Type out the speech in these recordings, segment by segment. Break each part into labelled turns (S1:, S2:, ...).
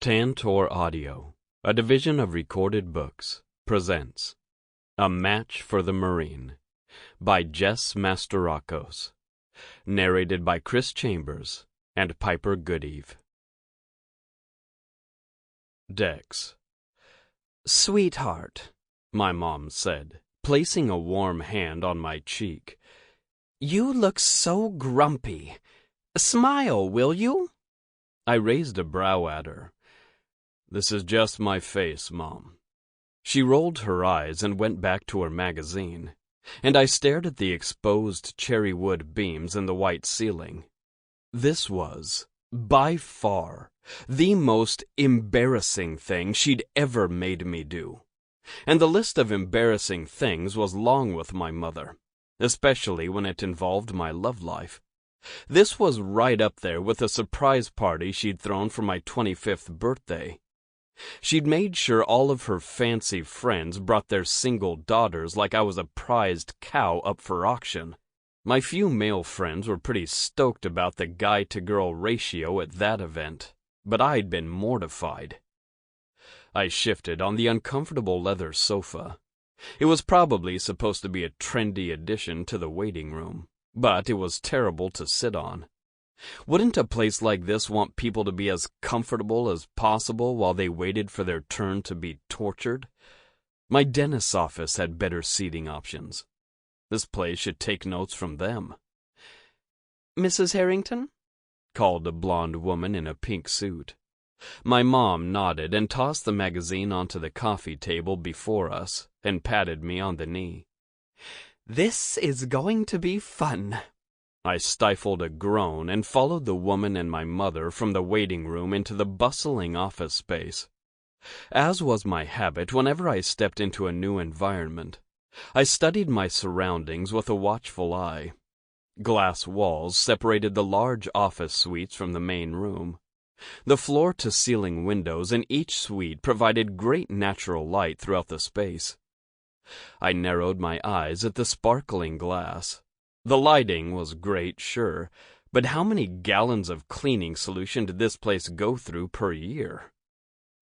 S1: Tantor Audio, a division of Recorded Books, presents A Match for the Marine by Jess Mastorakos, narrated by Chris Chambers and Piper Goodeve. Dex. "Sweetheart," my mom said, placing a warm hand on my cheek. "You look so grumpy. Smile, will you?" I raised a brow at her. "This is just my face, Mom." She rolled her eyes and went back to her magazine, and I stared at the exposed cherry wood beams in the white ceiling. This was, by far, the most embarrassing thing she'd ever made me do. And the list of embarrassing things was long with my mother, especially when it involved my love life. This was right up there with a surprise party she'd thrown for my 25th birthday. She'd made sure all of her fancy friends brought their single daughters like I was a prized cow up for auction. My few male friends were pretty stoked about the guy-to-girl ratio at that event, but I'd been mortified. I shifted on the uncomfortable leather sofa. It was probably supposed to be a trendy addition to the waiting room, but it was terrible to sit on. Wouldn't a place like this want people to be as comfortable as possible while they waited for their turn to be tortured? My dentist's office had better seating options. This place should take notes from them. "Mrs. Harrington?" called a blonde woman in a pink suit. My mom nodded and tossed the magazine onto the coffee table before us and patted me on the knee. "This is going to be fun." I stifled a groan and followed the woman and my mother from the waiting room into the bustling office space. As was my habit whenever I stepped into a new environment, I studied my surroundings with a watchful eye. Glass walls separated the large office suites from the main room. The floor-to-ceiling windows in each suite provided great natural light throughout the space. I narrowed my eyes at the sparkling glass. The lighting was great, sure, but how many gallons of cleaning solution did this place go through per year?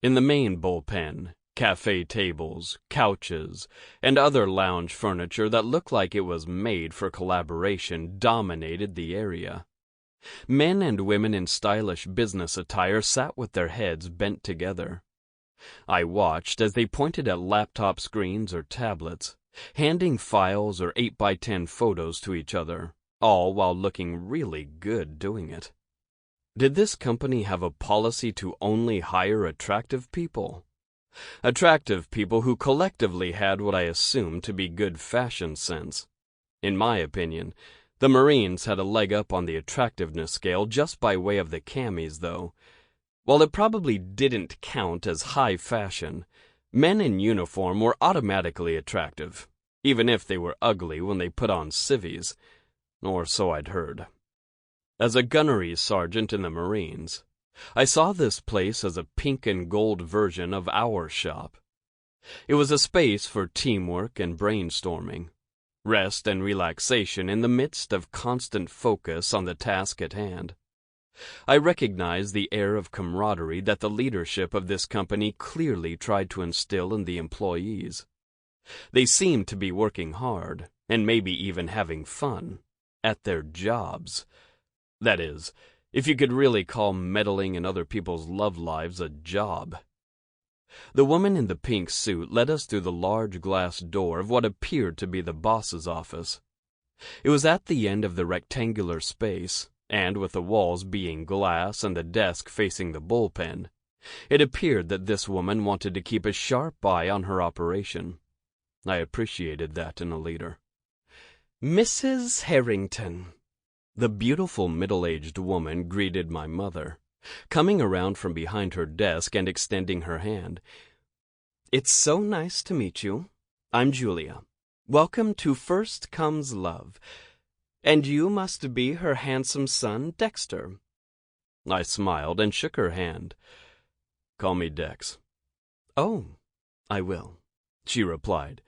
S1: In the main bullpen, cafe tables, couches, and other lounge furniture that looked like it was made for collaboration dominated the area. Men and women in stylish business attire sat with their heads bent together. I watched as they pointed at laptop screens or tablets, handing files or 8x10 photos to each other, all while looking really good doing it. Did this company have a policy to only hire attractive people? Attractive people who collectively had what I assumed to be good fashion sense. In my opinion, the Marines had a leg up on the attractiveness scale just by way of the camis, though. While it probably didn't count as high fashion, men in uniform were automatically attractive, even if they were ugly when they put on civvies, or so I'd heard. As a gunnery sergeant in the Marines, I saw this place as a pink and gold version of our shop. It was a space for teamwork and brainstorming, rest and relaxation in the midst of constant focus on the task at hand. I recognized the air of camaraderie that the leadership of this company clearly tried to instill in the employees. They seemed to be working hard, and maybe even having fun, at their jobs. That is, if you could really call meddling in other people's love lives a job. The woman in the pink suit led us through the large glass door of what appeared to be the boss's office. It was at the end of the rectangular space, and with the walls being glass and the desk facing the bullpen, it appeared that this woman wanted to keep a sharp eye on her operation. I appreciated that in a leader. "Mrs. Harrington." The beautiful middle-aged woman greeted my mother, coming around from behind her desk and extending her hand. "It's so nice to meet you. I'm Julia. Welcome to First Comes Love. And you must be her handsome son, Dexter." I smiled and shook her hand. "Call me Dex." "Oh, I will," she replied.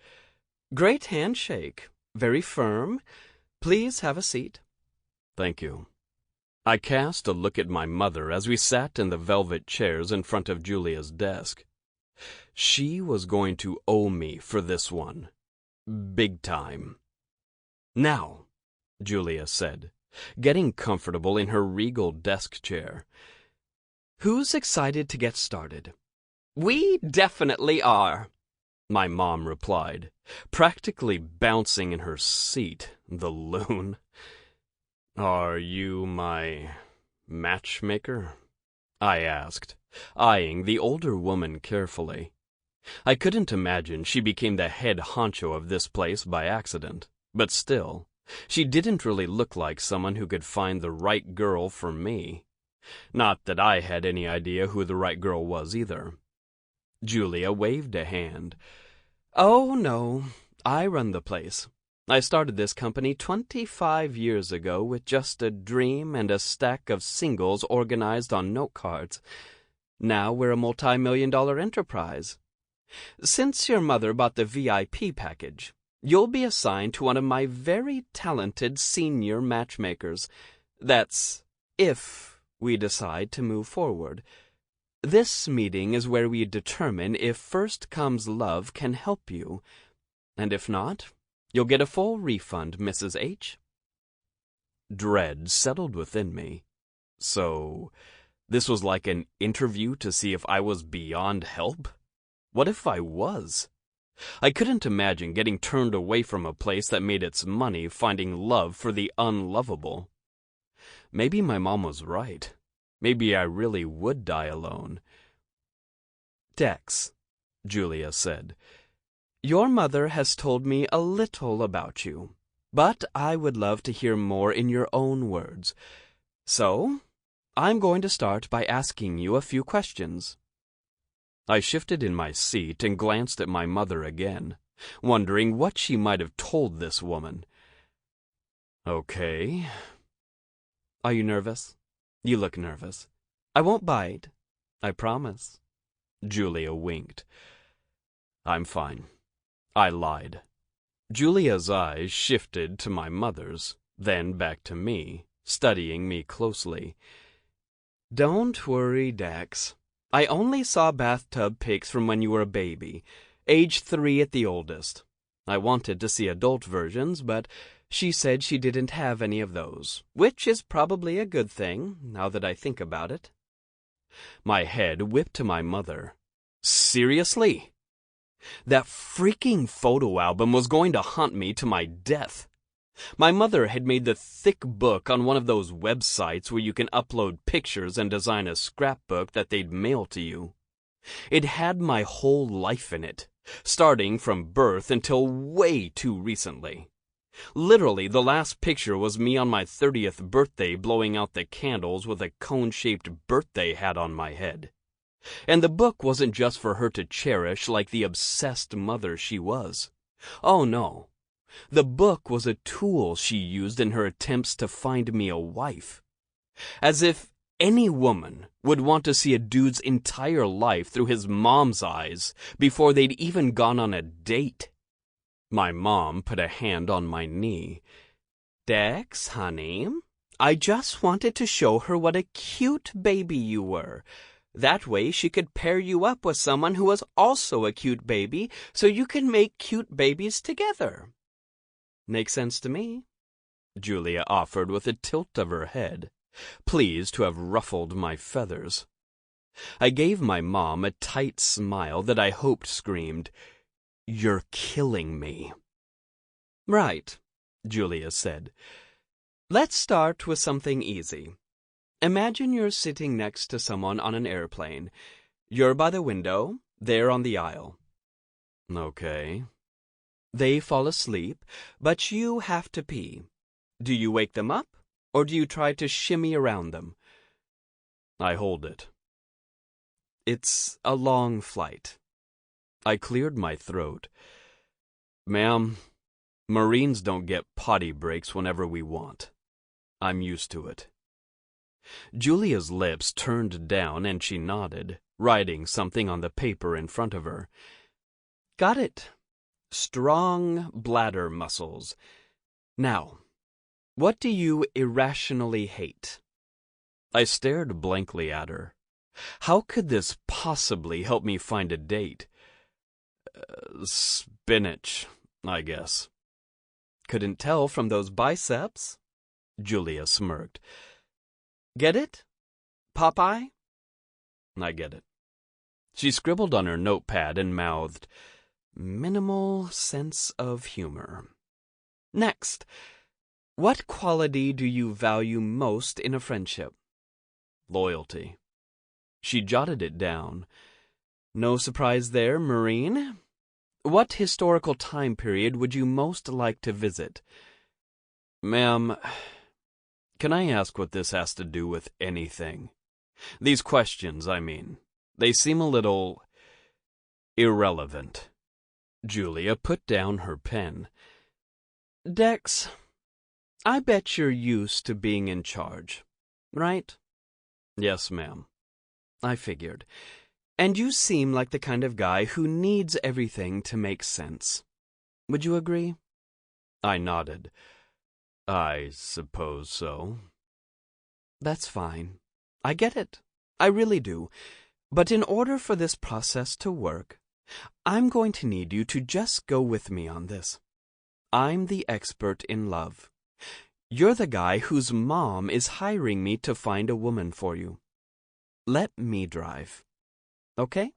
S1: "Great handshake. Very firm. Please have a seat." "Thank you." I cast a look at my mother as we sat in the velvet chairs in front of Julia's desk. She was going to owe me for this one. Big time. "Now," Julia said, getting comfortable in her regal desk chair, "who's excited to get started?" "We definitely are," my mom replied, practically bouncing in her seat, the loon. "Are you my matchmaker?" I asked, eyeing the older woman carefully. I couldn't imagine she became the head honcho of this place by accident, but still, she didn't really look like someone who could find the right girl for me. Not that I had any idea who the right girl was either. Julia waved a hand. "Oh, no, I run the place. I started this company 25 years ago with just a dream and a stack of singles organized on note cards. Now we're a multi-million-dollar enterprise. Since your mother bought the VIP package, you'll be assigned to one of my very talented senior matchmakers. That's if we decide to move forward. This meeting is where we determine if First Comes Love can help you, and if not, you'll get a full refund, Mrs. H." Dread settled within me. So, this was like an interview to see if I was beyond help? What if I was? I couldn't imagine getting turned away from a place that made its money finding love for the unlovable. Maybe my mom was right. Maybe I really would die alone. "Dex," Julia said, "your mother has told me a little about you, but I would love to hear more in your own words. So, I'm going to start by asking you a few questions." I shifted in my seat and glanced at my mother again, wondering what she might have told this woman. "Okay." "Are you nervous? You look nervous. I won't bite, I promise." Julia winked. "I'm fine." I lied. Julia's eyes shifted to my mother's, then back to me, studying me closely. "Don't worry, Dex. I only saw bathtub pics from when you were a baby, age 3 at the oldest. I wanted to see adult versions, but she said she didn't have any of those, which is probably a good thing, now that I think about it." My head whipped to my mother. Seriously? That freaking photo album was going to haunt me to my death. My mother had made the thick book on one of those websites where you can upload pictures and design a scrapbook that they'd mail to you. It had my whole life in it, starting from birth until way too recently. Literally, the last picture was me on my 30th birthday blowing out the candles with a cone-shaped birthday hat on my head. And the book wasn't just for her to cherish like the obsessed mother she was. Oh no. The book was a tool she used in her attempts to find me a wife. As if any woman would want to see a dude's entire life through his mom's eyes before they'd even gone on a date. My mom put a hand on my knee. "Dex, honey, I just wanted to show her what a cute baby you were. That way she could pair you up with someone who was also a cute baby, so you can make cute babies together." "Makes sense to me," Julia offered with a tilt of her head, pleased to have ruffled my feathers. I gave my mom a tight smile that I hoped screamed, "You're killing me." "Right," Julia said. "Let's start with something easy. Imagine you're sitting next to someone on an airplane. You're by the window, they're on the aisle." "Okay." "They fall asleep, but you have to pee. Do you wake them up, or do you try to shimmy around them?" I hold it. "It's a long flight." I cleared my throat. "Ma'am, Marines don't get potty breaks whenever we want. I'm used to it." Julia's lips turned down and she nodded, writing something on the paper in front of her. "Got it. Strong bladder muscles. Now, what do you irrationally hate? I stared blankly at her. How could this possibly help me find a date? Spinach, I guess.
S2: Couldn't tell from those biceps.
S1: Julia smirked.
S2: Get it? Popeye?
S1: I get it. She scribbled on her notepad and mouthed, "Minimal sense of humor."
S2: Next, what quality do you value most in a friendship?
S1: Loyalty. She jotted it down.
S2: No surprise there, Marine. What historical time period would you most like to visit?
S1: Ma'am, can I ask what this has to do with anything? These questions, I mean. They seem a little irrelevant. Julia put down her pen.
S2: Dex, I bet you're used to being in charge, right?
S1: Yes, ma'am.
S2: I figured. And you seem like the kind of guy who needs everything to make sense. Would you agree?
S1: I nodded. I suppose so.
S2: That's fine. I get it. I really do. But in order for this process to work, I'm going to need you to just go with me on this. I'm the expert in love. You're the guy whose mom is hiring me to find a woman for you. Let me drive. Okay?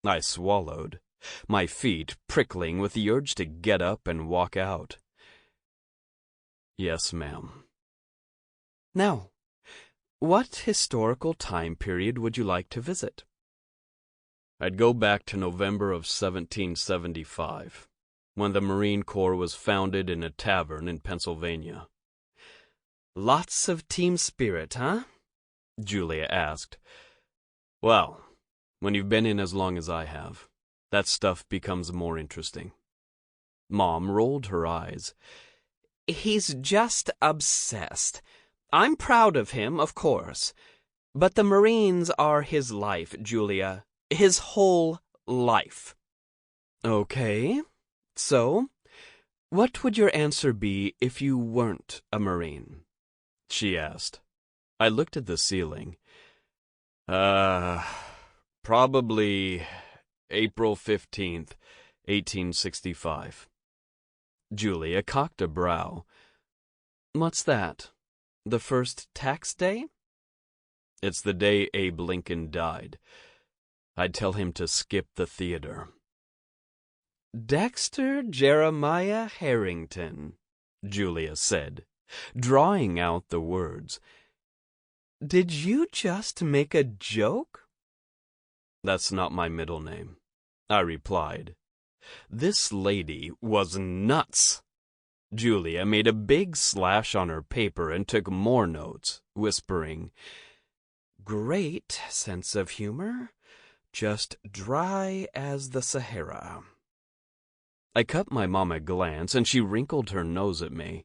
S1: I swallowed, my feet prickling with the urge to get up and walk out. Yes, ma'am.
S2: Now, what historical time period would you like to visit?
S1: I'd go back to November of 1775, when the Marine Corps was founded in a tavern in Pennsylvania.
S2: Lots of team spirit, huh?
S1: Julia asked. Well, when you've been in as long as I have, that stuff becomes more interesting. Mom rolled her eyes.
S2: He's just obsessed. I'm proud of him, of course. But the Marines are his life, Julia. His whole life. Okay. So, what would your answer be if you weren't a Marine?
S1: She asked. I looked at the ceiling. Probably April 15th, 1865.
S2: Julia cocked a brow. What's that? The first tax day?
S1: It's the day Abe Lincoln died. I'd tell him to skip the theater.
S2: Dexter Jeremiah Harrington, Julia said, drawing out the words. Did you just make a joke?
S1: That's not my middle name, I replied. This lady was nuts. Julia made a big slash on her paper and took more notes, whispering,
S2: Great sense of humor, just dry as the Sahara.
S1: I cut my mom a glance, and she wrinkled her nose at me,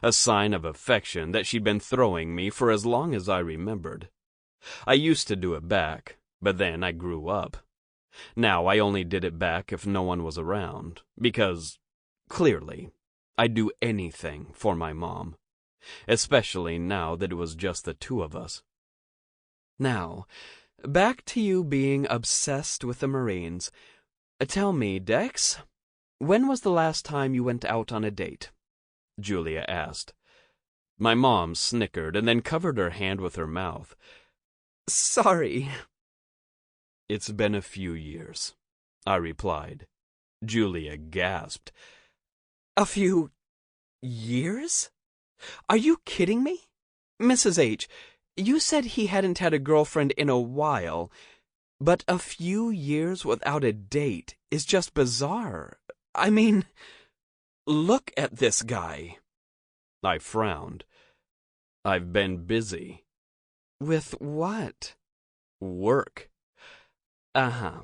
S1: a sign of affection that she'd been throwing me for as long as I remembered. I used to do it back, but then I grew up. Now I only did it back if no one was around, because, clearly, I'd do anything for my mom, especially now that it was just the two of us.
S2: Now, back to you being obsessed with the Marines. Tell me, Dex, when was the last time you went out on a date?
S1: Julia asked. My mom snickered and then covered her hand with her mouth.
S2: Sorry.
S1: It's been a few years, I replied. Julia gasped.
S2: A few years? Are you kidding me? Mrs. H., you said he hadn't had a girlfriend in a while, but a few years without a date is just bizarre. I mean, look at this guy.
S1: I frowned. I've been busy.
S2: With what?
S1: Work.
S2: Uh-huh.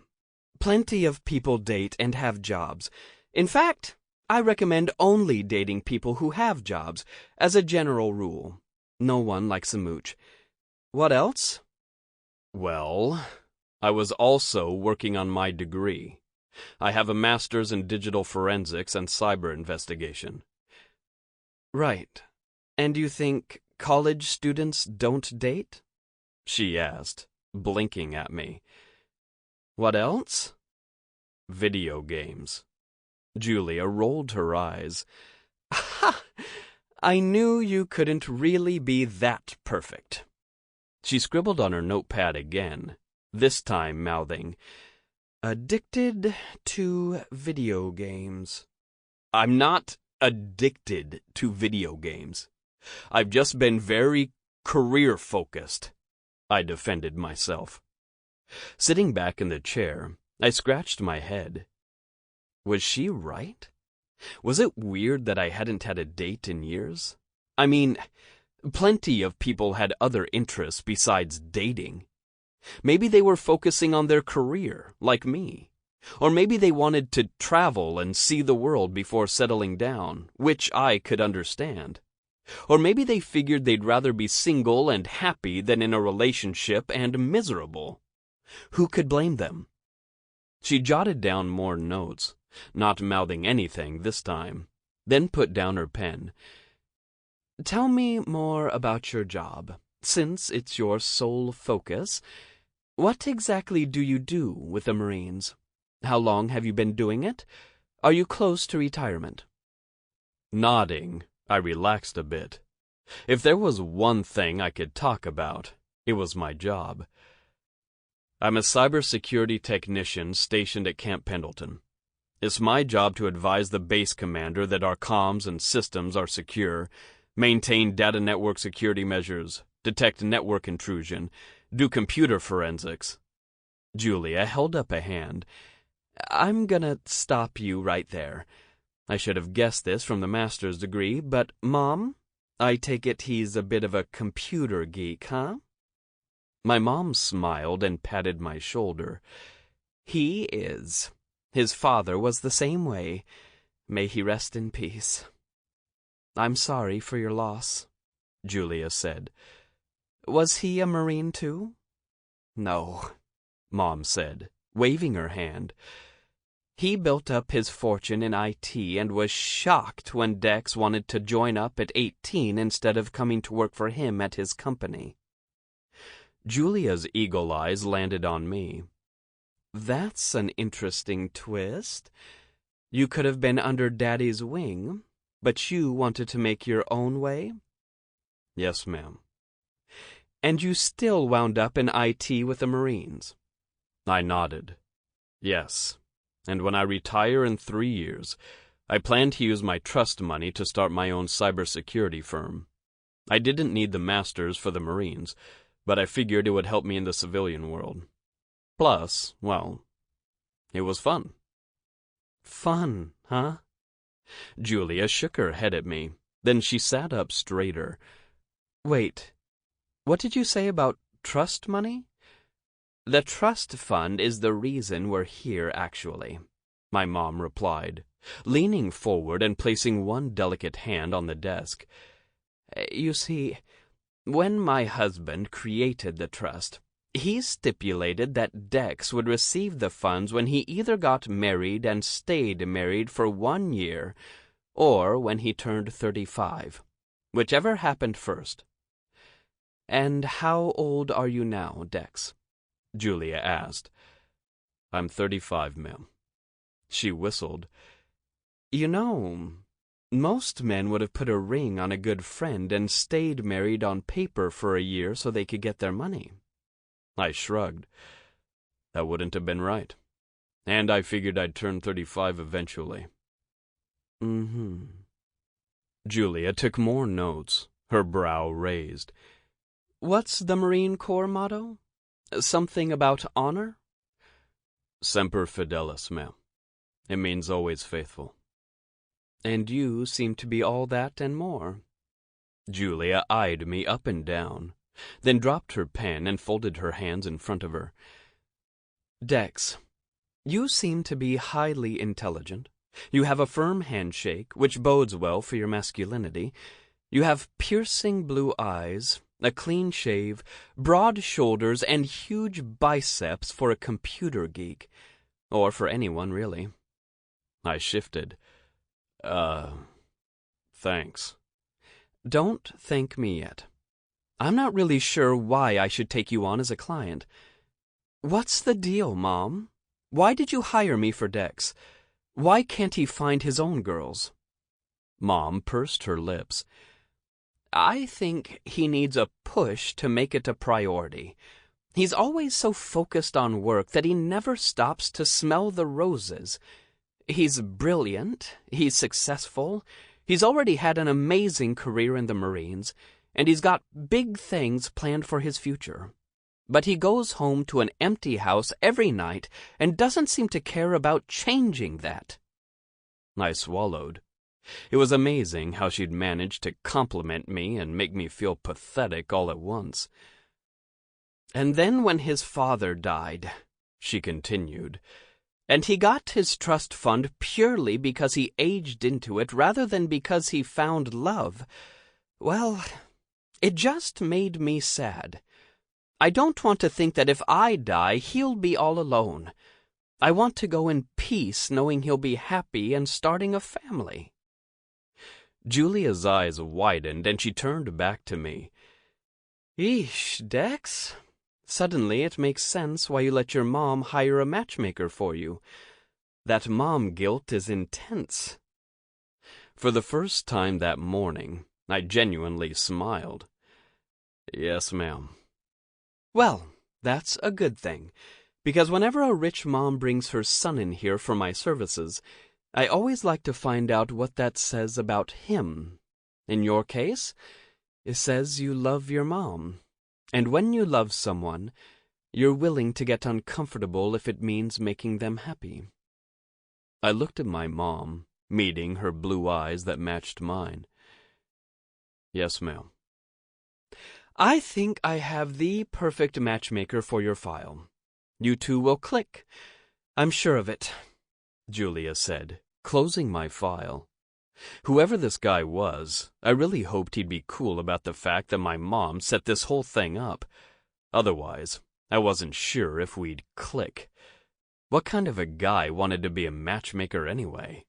S2: Plenty of people date and have jobs. In fact, I recommend only dating people who have jobs, as a general rule. No one likes a mooch. What else?
S1: Well, I was also working on my degree. I have a master's in digital forensics and cyber investigation.
S2: Right. And you think
S1: college students don't date?" she asked, blinking at me. "What else?" "Video games." Julia rolled her eyes. "Ha! I knew you couldn't really be that perfect." She scribbled on her notepad again, this time mouthing, "Addicted to video games." "I'm not addicted to video games. I've just been very career-focused," I defended myself. Sitting back in the chair, I scratched my head. Was she right? Was it weird that I hadn't had a date in years? I mean, plenty of people had other interests besides dating. Maybe they were focusing on their career, like me. Or maybe they wanted to travel and see the world before settling down, which I could understand. Or maybe they figured they'd rather be single and happy than in a relationship and miserable. Who could blame them? She jotted down more notes, not mouthing anything this time, then put down her pen. "Tell me more about your job, since it's your sole focus. What exactly do you do with the Marines? How long have you been doing it? Are you close to retirement?" Nodding, I relaxed a bit. If there was one thing I could talk about, it was my job. "I'm a cybersecurity technician stationed at Camp Pendleton. It's my job to advise the base commander that our comms and systems are secure, maintain data network security measures, detect network intrusion, do computer forensics." Julia held up a hand. "I'm gonna stop you right there. I should have guessed this from the master's degree, but, Mom, I take it he's a bit of a computer geek, huh?" My mom smiled and patted my shoulder. "He is. His father was the same way. May he rest in peace." "I'm sorry for your loss," Julia said. "Was he a Marine too?" "No," Mom said, waving her hand. "He built up his fortune in IT and was shocked when Dex wanted to join up at 18 instead of coming to work for him at his company." Julia's eagle eyes landed on me. "That's an interesting twist. You could have been under Daddy's wing, but you wanted to make your own way?" "Yes, ma'am." "And you still wound up in IT with the Marines?" I nodded. "Yes. And when I retire in 3 years, I plan to use my trust money to start my own cybersecurity firm. I didn't need the master's for the Marines, but I figured it would help me in the civilian world. Plus, well, it was fun." "Fun, huh?" Julia shook her head at me. Then she sat up straighter. "Wait, what did you say about trust money?" "The trust fund is the reason we're here, actually," my mom replied, leaning forward and placing one delicate hand on the desk. "You see, when my husband created the trust, he stipulated that Dex would receive the funds when he either got married and stayed married for 1 year, or when he turned 35, whichever happened first." "And how old are you now, Dex?" Julia asked. "I'm 35, ma'am." She whistled. "You know, most men would have put a ring on a good friend and stayed married on paper for a year so they could get their money." I shrugged. That wouldn't have been right. And I figured I'd turn 35 eventually. "Mm-hmm." Julia took more notes, her brow raised. "What's the Marine Corps motto? Something about honor?" "Semper Fidelis, ma'am. It means always faithful." "And you seem to be all that and more." Julia eyed me up and down, then dropped her pen and folded her hands in front of her. "Dex, you seem to be highly intelligent. You have a firm handshake, which bodes well for your masculinity. You have piercing blue eyes, a clean shave, broad shoulders, and huge biceps for a computer geek. Or for anyone, really." I shifted. Thanks." "Don't thank me yet.
S2: I'm not really sure why I should take you on as a client. What's the deal, Mom? Why did you hire me for Dex? Why can't he find his own girls? Mom pursed her lips. I think he needs a push to make it a priority. He's always so focused on work that he never stops to smell the roses. He's brilliant, he's successful, he's already had an amazing career in the Marines, and he's got big things planned for his future. But he goes home to an empty house every night and doesn't seem to care about changing that. I swallowed. It was amazing how she'd managed to compliment me and make me feel pathetic all at once. And then when his father died, she continued, and he got his trust fund purely because he aged into it rather than because he found love, well, it just made me sad. I don't want to think that if I die, he'll be all alone. I want to go in peace knowing he'll be happy and starting a family. Julia's eyes widened and she turned back to me. Eesh, Dex. Suddenly it makes sense why you let your mom hire a matchmaker for you. That mom guilt is intense. For the first time that morning, I genuinely smiled. Yes, ma'am. Well, that's a good thing, because whenever a rich mom brings her son in here for my services, I always like to find out what that says about him. In your case, it says you love your mom. And when you love someone, you're willing to get uncomfortable if it means making them happy. I looked at my mom, meeting her blue eyes that matched mine. Yes, ma'am. I think I have the perfect matchmaker for your file. You two will click. I'm sure of it, Julia said, closing my file. Whoever this guy was, I really hoped he'd be cool about the fact that my mom set this whole thing up. Otherwise, I wasn't sure if we'd click. What kind of a guy wanted to be a matchmaker anyway?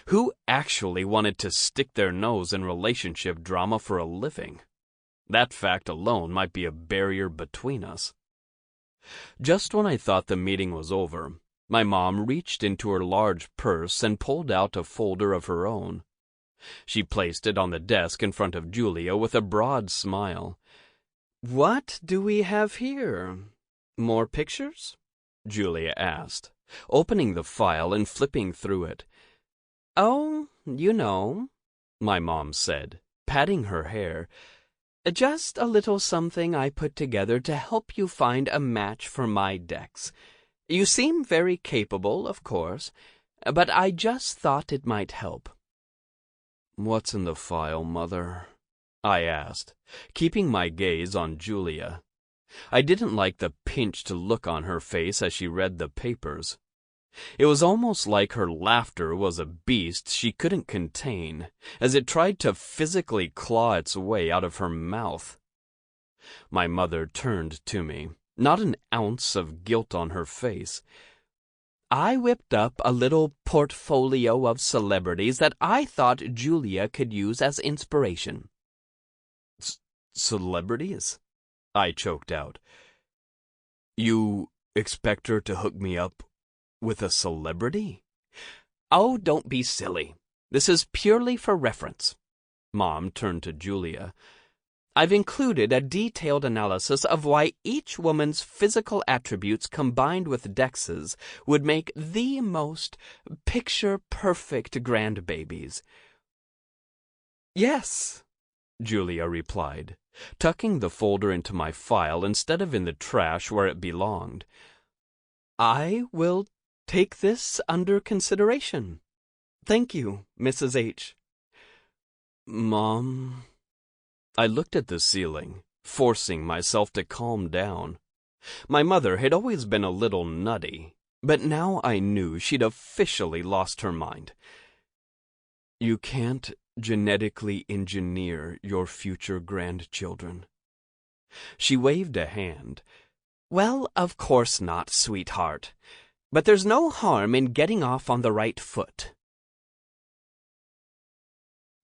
S2: Who actually wanted to stick their nose in relationship drama for a living? That fact alone might be a barrier between us. Just when I thought the meeting was over, my mom reached into her large purse and pulled out a folder of her own. She placed it on the desk in front of Julia with a broad smile. What do we have here? More pictures? Julia asked, opening the file and flipping through it. Oh, you know, my mom said, patting her hair. Just a little something I put together to help you find a match for my Dex. You seem very capable, of course, but I just thought it might help. What's in the file, Mother? I asked, keeping my gaze on Julia. I didn't like the pinched look on her face as she read the papers. It was almost like her laughter was a beast she couldn't contain, as it tried to physically claw its way out of her mouth. My mother turned to me, not an ounce of guilt on her face. I whipped up a little portfolio of celebrities that I thought Julia could use as inspiration. Celebrities? I choked out. You expect her to hook me up with a celebrity? Oh, don't be silly. This is purely for reference. Mom turned to Julia. I've included a detailed analysis of why each woman's physical attributes combined with Dex's would make the most picture-perfect grandbabies. Yes, Julia replied, tucking the folder into my file instead of in the trash where it belonged. I will take this under consideration. Thank you, Mrs. H. Mom... I looked at the ceiling, forcing myself to calm down. My mother had always been a little nutty, but now I knew she'd officially lost her mind. You can't genetically engineer your future grandchildren. She waved a hand. Well, of course not, sweetheart. But there's no harm in getting off on the right foot.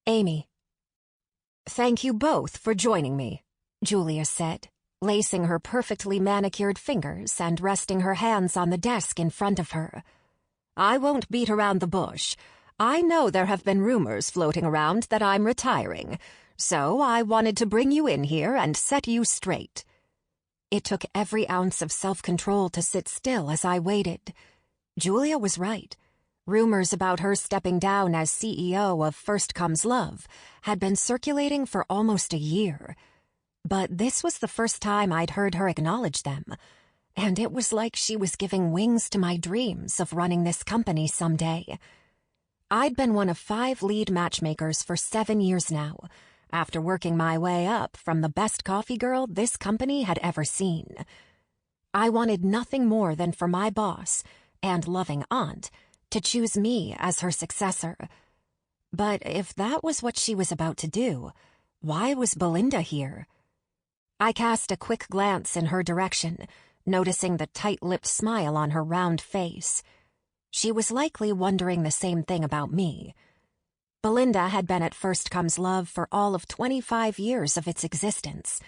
S3: Amy. Thank you both for joining me. Julia said, lacing her perfectly manicured fingers and resting her hands on the desk in front of her. I won't beat around the bush. I know there have been rumors floating around that I'm retiring, so I wanted to bring you in here and set you straight. It took every ounce of self-control to sit still as I waited. Julia was right. Rumors about her stepping down as CEO of First Comes Love had been circulating for almost a year. But this was the first time I'd heard her acknowledge them, and it was like she was giving wings to my dreams of running this company someday. I'd been one of 5 lead matchmakers for 7 years now, after working my way up from the best coffee girl this company had ever seen. I wanted nothing more than for my boss and loving aunt to choose me as her successor. But if that was what she was about to do, why was Belinda here? I cast a quick glance in her direction, noticing the tight-lipped smile on her round face. She was likely wondering the same thing about me. Belinda had been at First Comes Love for all of 25 years of its existence.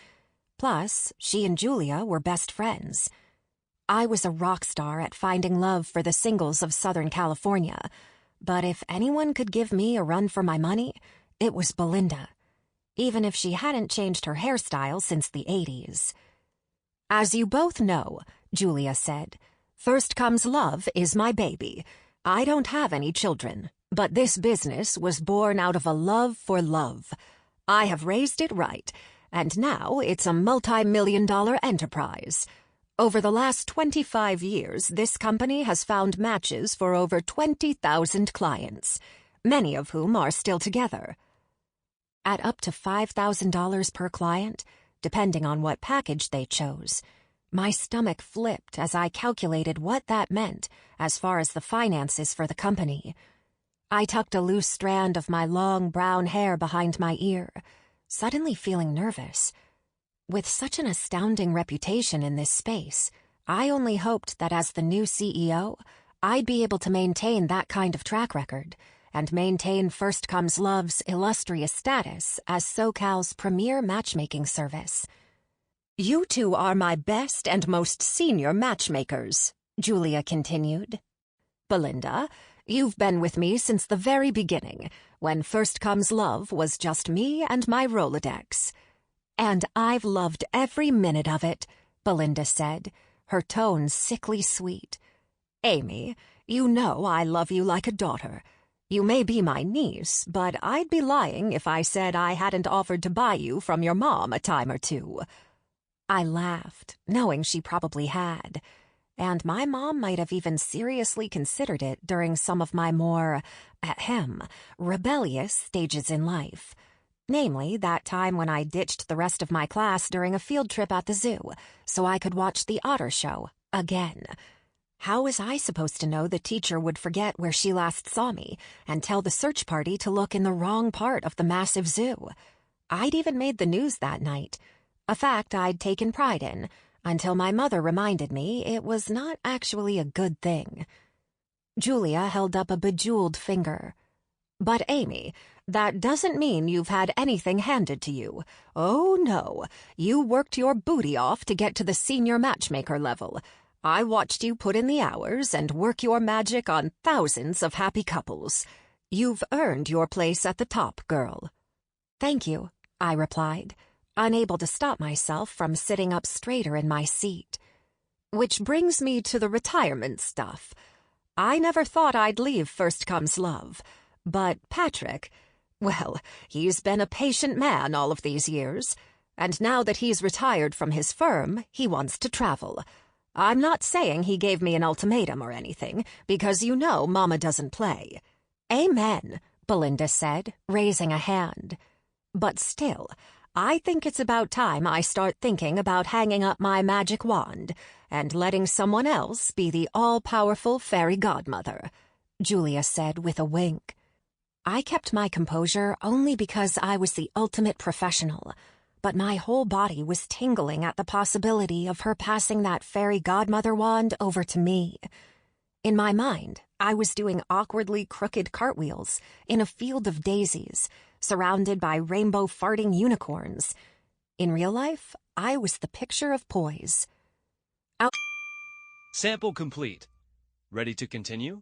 S3: Plus, she and Julia were best friends. I was a rock star at finding love for the singles of Southern California, but if anyone could give me a run for my money, it was Belinda, even if she hadn't changed her hairstyle since the 80s. As you both know, Julia said, First Comes Love is my baby. I don't have any children, but this business was born out of a love for love. I have raised it right, and now it's a multi-million-dollar enterprise. Over the last 25 years, this company has found matches for over 20,000 clients, many of whom are still together. At up to $5,000 per client, depending on what package they chose, my stomach flipped as I calculated what that meant as far as the finances for the company. I tucked a loose strand of my long brown hair behind my ear, suddenly feeling nervous. With such an astounding reputation in this space, I only hoped that as the new CEO, I'd be able to maintain that kind of track record and maintain First Comes Love's illustrious status as SoCal's premier matchmaking service. You two are my best and most senior matchmakers, Julia continued. Belinda, you've been with me since the very beginning, when First Comes Love was just me and my Rolodex. And I've loved every minute of it, Belinda said, her tone sickly sweet. Amy, you know I love you like a daughter. You may be my niece, but I'd be lying if I said I hadn't offered to buy you from your mom a time or two. I laughed, knowing she probably had, and my mom might have even seriously considered it during some of my more, rebellious stages in life. Namely, that time when I ditched the rest of my class during a field trip at the zoo so I could watch the otter show again. How was I supposed to know the teacher would forget where she last saw me and tell the search party to look in the wrong part of the massive zoo? I'd even made the news that night, a fact I'd taken pride in, until my mother reminded me it was not actually a good thing. Julia held up a bejeweled finger. But Amy, that doesn't mean you've had anything handed to you. Oh, no. You worked your booty off to get to the senior matchmaker level. I watched you put in the hours and work your magic on thousands of happy couples. You've earned your place at the top, girl. Thank you, I replied, unable to stop myself from sitting up straighter in my seat. Which brings me to the retirement stuff. I never thought I'd leave First Comes Love. But Patrick, well, he's been a patient man all of these years, and now that he's retired from his firm, he wants to travel. I'm not saying he gave me an ultimatum or anything, because you know Mama doesn't play. Amen, Belinda said, raising a hand. But still, I think it's about time I start thinking about hanging up my magic wand and letting someone else be the all-powerful fairy godmother, Julia said with a wink. I kept my composure only because I was the ultimate professional, but my whole body was tingling at the possibility of her passing that fairy godmother wand over to me. In my mind, I was doing awkwardly crooked cartwheels in a field of daisies, surrounded by rainbow-farting unicorns. In real life, I was the picture of poise.
S4: Sample complete. Ready to continue?